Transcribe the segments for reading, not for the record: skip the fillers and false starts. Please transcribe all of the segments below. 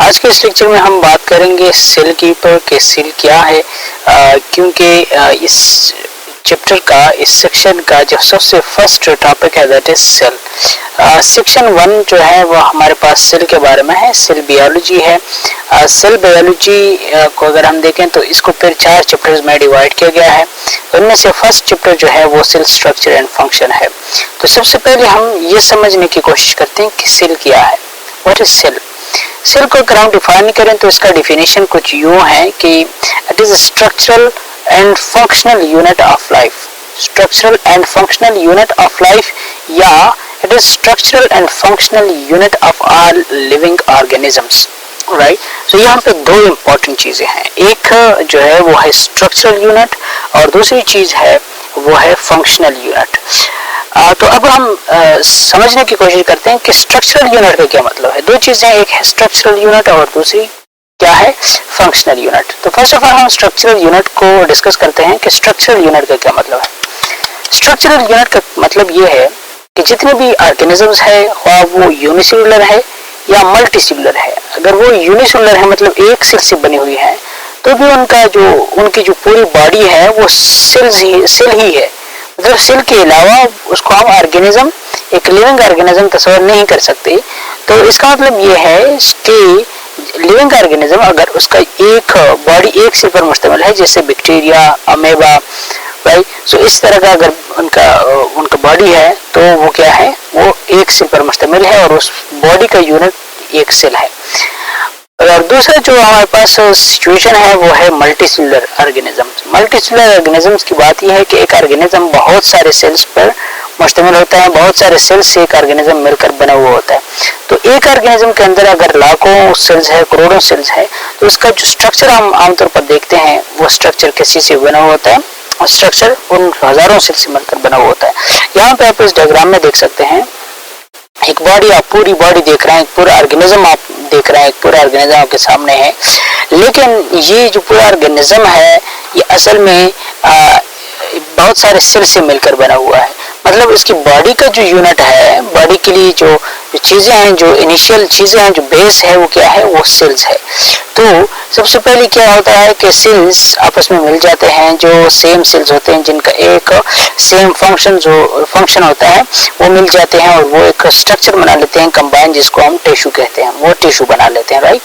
आज के इस लेक्चर में हम बात करेंगे सेल के ऊपर कि सेल क्या है, क्योंकि इस चैप्टर का, इस सेक्शन का जो सबसे फर्स्ट टॉपिक है दैट इज सेल। सेक्शन 1 जो है वो हमारे पास सेल के बारे में है, सेल बायोलॉजी है। सेल बायोलॉजी को अगर हम देखें तो इसको फिर 4 चैप्टर्स में डिवाइड किया गया है। उनमें से फर्स्ट चैप्टर जो है वो सेल स्ट्रक्चर एंड फंक्शन है। तो सबसे पहले हम ये समझने की कोशिश करते हैं कि सेल क्या है, व्हाट इज सेल। सेल को अगर हम डिफाइन करें तो इसका डिफिनेशन कुछ यूं है कि it is structural and functional unit of life. Structural and functional unit of life, या it is structural and functional unit of all living organisms, right. तो यहाँ पे 2 इंपॉर्टेंट चीजें हैं, एक जो है वो है स्ट्रक्चरल यूनिट और दूसरी चीज है वो है फंक्शनल यूनिट। तो अब हम समझने की कोशिश करते हैं कि स्ट्रक्चरल यूनिट का क्या मतलब है। 2 चीजें, एक है स्ट्रक्चरल यूनिट और दूसरी क्या है, फंक्शनल यूनिट। तो फर्स्ट ऑफ ऑल हम स्ट्रक्चरल यूनिट को डिस्कस करते हैं कि स्ट्रक्चरल यूनिट का क्या मतलब है। स्ट्रक्चरल यूनिट का मतलब ये है कि जितने भी ऑर्गेनिजम्स है, वो यूनिसेलुलर है या मल्टीसेलुलर है। अगर वो यूनिसेलुलर है मतलब एक सेल से बनी हुई है, तो भी उनकी जो पूरी बॉडी है वो सेल ही है। मतलब सेल के अलावा उसको हम ऑर्गेनिज्म, एक लिविंग ऑर्गेनिज्म तस्वीर नहीं कर सकते। तो इसका मतलब ये है कि लिविंग ऑर्गेनिज्म अगर उसका एक बॉडी एक सेल पर मुश्तमिल है, जैसे बैक्टीरिया, अमेबा, राइट। सो इस तरह का अगर उनका बॉडी है तो वो क्या है, वो एक सेल पर मुश्तमिल है और उस बॉडी का यूनिट एक सेल है। और दूसरा जो हमारे पास सिचुएशन है वो है मल्टीसेलुलर ऑर्गेनिजम्स। मल्टीसेलुलर ऑर्गेनिजम्स की बात यह है कि एक ऑर्गेनिज्म बहुत सारे सेल्स पर मुश्तमिल होता है, बहुत सारे सेल्स से एक ऑर्गेनिज्म मिलकर बना हुआ होता है। तो एक ऑर्गेनिज्म के अंदर अगर लाखों सेल्स है, करोड़ों सेल्स है, तो उसका जो स्ट्रक्चर हम आमतौर पर देखते हैं वो स्ट्रक्चर किसी से बना हुआ होता है, और स्ट्रक्चर उन हजारों सेल से मिलकर बना हुआ होता है। यहाँ पे आप इस डायग्राम में देख सकते हैं, एक बॉडी, आप पूरी बॉडी देख रहे हैं, एक पूरा ऑर्गेनिज्म आप देख रहे हैं, एक पूरा ऑर्गेनिज्म आपके सामने है। लेकिन ये जो पूरा ऑर्गेनिज्म है ये असल में बहुत सारे सेल से मिलकर बना हुआ है। मतलब इसकी बॉडी का जो यूनिट है, बॉडी के लिए जो चीजें हैं, जो इनिशियल चीजें हैं, जो बेस है वो क्या है, वो सेल्स है। तो सबसे पहले क्या होता है कि सेल्स आपस में मिल जाते हैं, जो सेम सेल्स होते हैं जिनका एक सेम फंक्शन होता है, वो मिल जाते हैं और वो एक स्ट्रक्चर बना लेते हैं कंबाइन, जिसको हम टिश्यू कहते हैं। वो टिश्यू बना लेते हैं, राइट,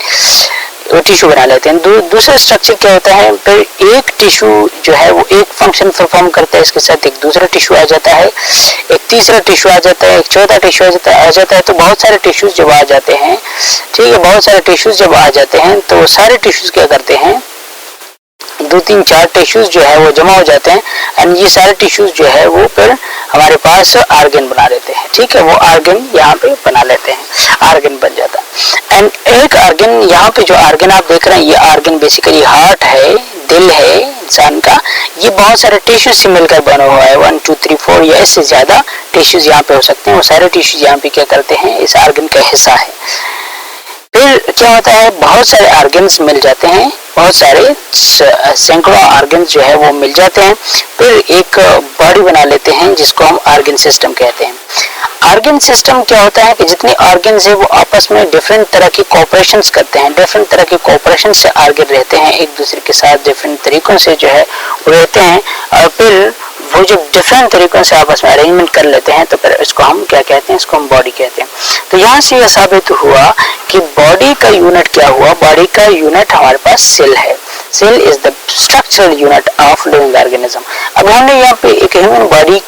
वो टिश्यू बना लेते हैं। दूसरा स्ट्रक्चर क्या होता है, फिर एक टिश्यू जो है वो एक फंक्शन परफॉर्म करता है, इसके साथ एक दूसरा टिश्यू आ जाता है, एक तीसरा टिश्यू आ जाता है, एक चौथा टिश्यू आ जाता है। तो बहुत सारे टिश्यूज जब आ जाते हैं, ठीक है, बहुत सारे टिश्यूज जब आ जाते हैं तो सारे टिश्यूज क्या करते हैं, 2, 3, 4 टिश्यूज जो है वो जमा हो जाते हैं, एंड ये सारे टिश्यूज जो है वो फिर हमारे पास आर्गन बना लेते हैं। ठीक है, वो आर्गन यहाँ पे बना लेते हैं, आर्गन बन जाता है। एंड एक आर्गन, यहाँ पे जो आर्गन आप देख रहे हैं, ये आर्गन बेसिकली हार्ट है, दिल है इंसान का। ये बहुत सारे टिश्यूज से मिलकर बना हुआ है, 1, 2, 3, 4 या इससे ज्यादा टिश्यूज यहाँ पे हो सकते हैं। वो सारे टिश्यूज यहाँ पे क्या करते हैं, इस आर्गन का हिस्सा है। फिर क्या होता है, बहुत सारे ऑर्गन्स मिल जाते हैं, बहुत सारे सैकड़ों ऑर्गन्स जो है वो मिल जाते हैं, फिर एक बॉडी बना लेते हैं जिसको हम ऑर्गन सिस्टम कहते हैं। ऑर्गन सिस्टम क्या होता है कि जितने ऑर्गन्स है वो आपस में डिफरेंट तरह की कोऑपरेशंस करते हैं, डिफरेंट तरह के कोऑपरेशन से ऑर्गन रहते हैं, एक दूसरे के साथ डिफरेंट तरीकों से जो है वो रहते हैं, और फिर वो जो डिफरेंट तरीकों से आपस में अरेंजमेंट कर लेते हैं, तो फिर इसको हम क्या कहते हैं, इसको हम बॉडी कहते हैं। तो यहाँ से यह साबित हुआ कि बॉडी का यूनिट क्या हुआ, बॉडी का यूनिट हमारे पास सेल है। Cell is the structural unit of living organism. अब हमने यहाँ पे एक ह्यूमन बॉडी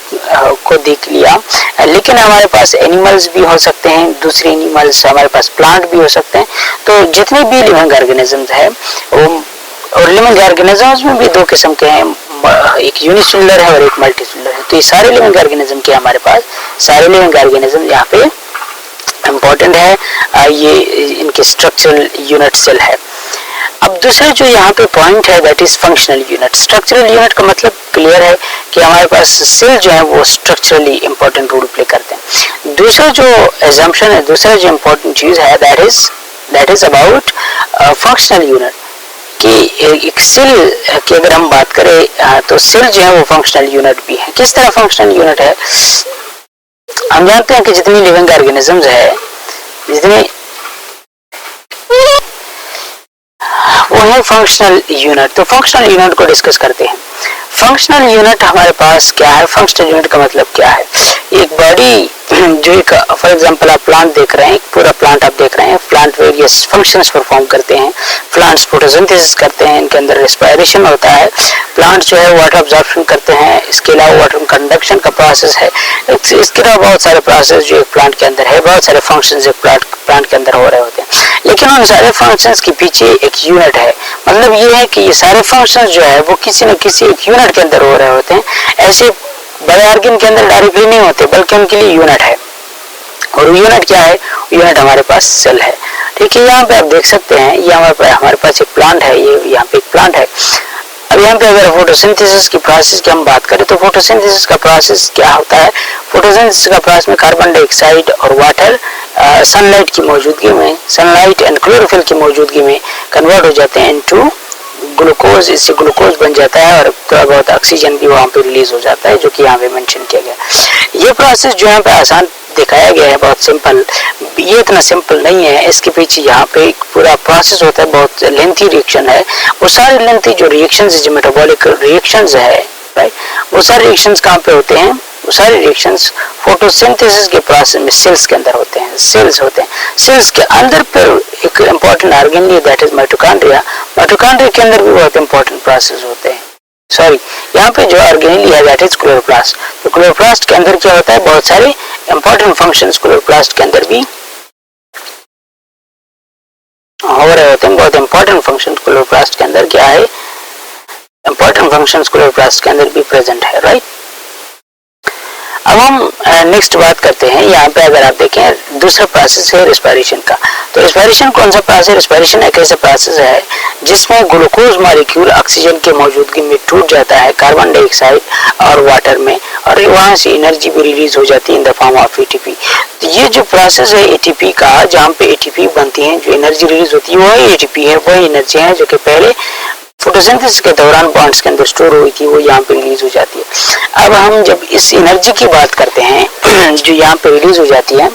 को देख लिया, लेकिन हमारे पास एनिमल्स भी हो सकते हैं, दूसरे एनिमल्स, हमारे पास प्लांट भी हो सकते हैं। तो जितने भी लिविंग ऑर्गेनिजम्स है, और लिविंग ऑर्गेनिजम्स में भी 2 किस्म के हैं, एक यूनिसेलुलर है और एक मल्टीसेलुलर है। तो ये सारे लिविंग ऑर्गेनिज्म के हमारे पास, सारे लिविंग ऑर्गेनिज्म यहाँ पे इम्पोर्टेंट है, ये इनके स्ट्रक्चरल यूनिट सेल है। अब दूसरा जो यहाँ पे पॉइंट है that is functional unit. Structural unit का मतलब क्लियर है कि हमारे पास सेल जो है वो स्ट्रक्चरली इंपॉर्टेंट रोल प्ले करते हैं। दूसरा जो एजम्पशन है, दूसरा जो इम्पोर्टेंट चीज है that is about functional unit, कि एक सेल की अगर हम बात करें तो सेल जो है वो फंक्शनल यूनिट भी है। किस तरह फंक्शनल यूनिट है, हम जानते हैं कि जितनी लिविंग ऑर्गेनिजम्स है, जितने है फंक्शनल यूनिट। तो फंक्शनल यूनिट को डिस्कस करते हैं। फंक्शनल यूनिट हमारे पास क्या है? फंक्शनल यूनिट का मतलब क्या है? एक बॉडी जो एक फॉर एग्जांपल आप प्लांट देख रहे हैं, पूरा प्लांट आप देख रहे हैं, प्लांट वेरियस फंक्शंस परफॉर्म करते हैं। प्लांट्स फोटोसिंथेसिस करते हैं, इनके अंदर रेस्पिरेशन होता है। प्लांट जो है वाटर अब्जॉर्प्शन करते हैं, इसके अलावा वाटर कंडक्शन का प्रोसेस है, इसके अलावा बहुत सारे प्रोसेस जो एक प्लांट के अंदर है, बहुत सारे फंक्शंस एक प्लांट के अंदर हो रहे होते हैं। लेकिन उन सारे फंक्शंस के पीछे एक यूनिट है। मतलब ये है कि ये सारे फंक्शंस जो है वो किसी न किसी एक यूनिट के अंदर हो रहे होते हैं। ऐसे बड़े ऑर्गन के अंदर डायरेक्टली नहीं होते, बल्कि उनके लिए यूनिट है। और यूनिट क्या है? यूनिट हमारे पास सेल है। ठीक है, यहाँ पे आप देख सकते हैं, ये हमारे पास एक प्लांट है, ये यहाँ पे एक प्लांट है। अब यहाँ पे अगर फोटोसिंथेसिस की प्रोसेस की हम बात करें तो फोटोसिंथेसिस का प्रोसेस क्या होता है? फोटोसिंथेसिस का प्रोसेस में कार्बन डाइऑक्साइड और वाटर सनलाइट की मौजूदगी में, सनलाइट एंड क्लोरोफिल की मौजूदगी में कन्वर्ट हो जाते हैं इनटू ग्लूकोज। इससे ग्लूकोज बन जाता है और थोड़ा बहुत ऑक्सीजन भी वहाँ पे रिलीज हो जाता है, जो कि यहाँ पे मेंशन किया गया। ये प्रोसेस जो यहाँ पे आसान दिखाया गया है, बहुत सिंपल, ये इतना सिंपल नहीं है। इसके पीछे यहाँ पे एक पूरा प्रोसेस होता है, बहुत लेंथी रिएक्शन है। वो सारे लेंथी जो रिएक्शंस जो मेटाबॉलिक रिएक्शंस है, राइट, वो सारे रिएक्शंस कहाँ पे होते हैं? वो सारे रिएक्शंस फोटोसिंथेसिस के प्रोसेस में सेल्स के अंदर होते हैं। सेल्स होते हैं, सेल्स के अंदर पर एक important organelle that is mitochondria. Mitochondria के अंदर भी बहुत इंपॉर्टेंट प्रोसेस होते हैं। सॉरी, यहाँ पे जो ऑर्गेनेल है दैट इज क्लोरोप्लास्ट। तो क्लोरोप्लास्ट के अंदर क्या होता है? बहुत सारे इंपॉर्टेंट फंक्शंस क्लोरोप्लास्ट के अंदर भी हो रहे होते हैं। बहुत इंपॉर्टेंट फंक्शन क्लोरोप्लास्ट के अंदर क्या है? इंपॉर्टेंट फंक्शंस क्लोरोप्लास्ट के अंदर भी प्रेजेंट है, राइट। अब हम नेक्स्ट बात करते हैं। यहाँ पे अगर आप देखें, दूसरा प्रोसेस है रेस्पिरेशन का। तो रेस्पिरेशन कौन सा प्रोसेस है? रेस्पिरेशन एक ऐसा प्रोसेस है जिसमें ग्लूकोज मॉलिक्यूल ऑक्सीजन की मौजूदगी में टूट जाता है कार्बन डाइऑक्साइड और वाटर में, और वहाँ से एनर्जी भी रिलीज हो जाती है in the form of ATP. तो ये जो प्रोसेस है एटीपी का, जहाँ पे एटीपी बनती है, जो एनर्जी रिलीज होती है वही एटीपी है, वही एनर्जी है जो कि पहले फोटोसिंथेसिस के दौरान बॉन्ड्स के अंदर स्टोर हुई थी, वो यहाँ पे रिलीज हो जाती है। अब हम जब इस एनर्जी की बात करते हैं जो यहाँ पे रिलीज हो जाती है,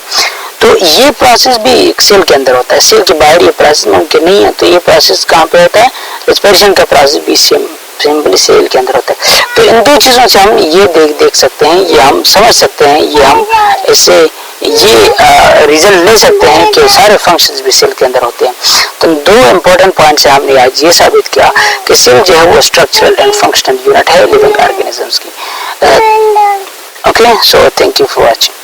तो ये प्रोसेस भी एक सेल के अंदर होता है। सेल के बाहर ये प्रोसेस मुमकिन नहीं है। तो ये प्रोसेस कहाँ पे होता है? रेस्पिरेशन का प्रोसेस भी सिंपली सेल के अंदर होता है। तो इन दो चीजों से हम ये देख सकते हैं, ये हम समझ सकते हैं, ये हम इससे ये रिजल्ट ले सकते हैं कि सारे फंक्शंस भी सेल के अंदर होते हैं। तो दो इम्पोर्टेंट पॉइंट से हमने आज ये साबित किया कि सेल जो है वो स्ट्रक्चरल एंड फंक्शनल यूनिट है लिविंग ऑर्गेनिजम्स की। Okay, so thank you for watching.